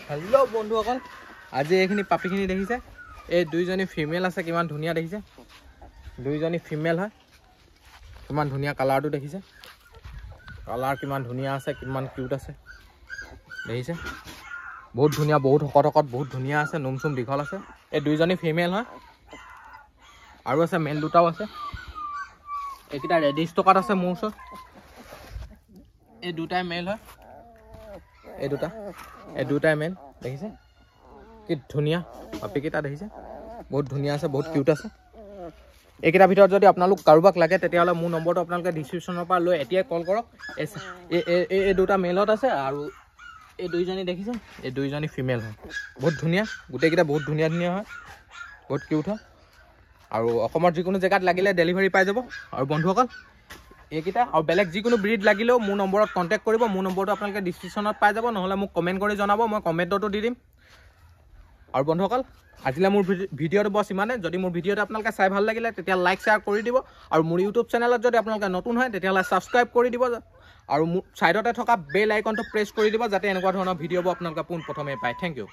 hello बंधुসকল আজি এইখিনি পাপিখিনি দেখিছে এই দুইজনী ফিমেল আছে কিমান ধুনিয়া দেখিছে দুইজনী ফিমেল হয় কিমান ধুনিয়া কালাৰটো দেখিছে কালাৰ কিমান ধুনিয়া আছে কিমান কিউট আছে দেখিছে বহুত ধুনিয়া বহুত হকটকত বহুত ধুনিয়া আছে নুমসুম দীঘল আছে এই দুইজনী ফিমেল হয় আৰু আছে মেল দুটাও আছে এইকিটা ৰেডি ষ্টকত আছে মোৰ ওচৰত এই দুটাই মেল হয় এই দুটাই মেল দেখিছে কি ধুনিয়া পাপিকিটা দেখিছে বহুত ধুনিয়া আছে বহুত কিউট আছে এইকিটা ভিতৰত যদি আপোনালোক কাৰোবাক লাগে তেতিয়াহলে মোৰ নম্বৰটো আপোনালোকে ডিসক্ৰিপচনৰ পৰা লৈ এতিয়াই কল কৰক এই দুটা মেলত আছে আৰু এই দুইজনী দেখিছে এই দুইজনী ফিমেল হয় বহুত ধুনিয়া গুটেকিটা বহুত ধুনিয়া ধুনিয়া হয় বহুত কিউট হয় আৰু অসমৰ যিকোনো জেগাত লাগিলে ডেলিভাৰি পাই যাব আৰু বন্ধুসকল এইকিটা আৰু বেলেগ যিকোনো ব্ৰিড লাগিলেও মোৰ নম্বৰত কন্টেক্ট কৰিব মোৰ নম্বৰটো আপোনালোকে ডিসক্ৰিপচনত পাই যাব নহলে মোক কমেন্ট কৰি জনাব মই কমেন্টটো দি দিম আৰু বন্ধুসকল আজিলে মোৰ ভিডিঅটো বস ইমানে যদি মোৰ ভিডিঅটো আপোনালোকে চাই ভাল লাগিলে তেতিয়া লাইক শেয়াৰ কৰি দিব আৰু মোৰ ইউটিউব চেনেলত যদি আপোনালোকে নতুন হয় তেতিয়াহলে সাবস্ক্ৰাইব কৰি দিব আৰু সাইডতে থকা বেল আইকনটো প্ৰেছ কৰি দিব যাতে এনেকুৱা ধৰণৰ ভিডিঅ'বোৰ আপোনালোকে পোন প্ৰথমে পায় থ্যাংক ইউ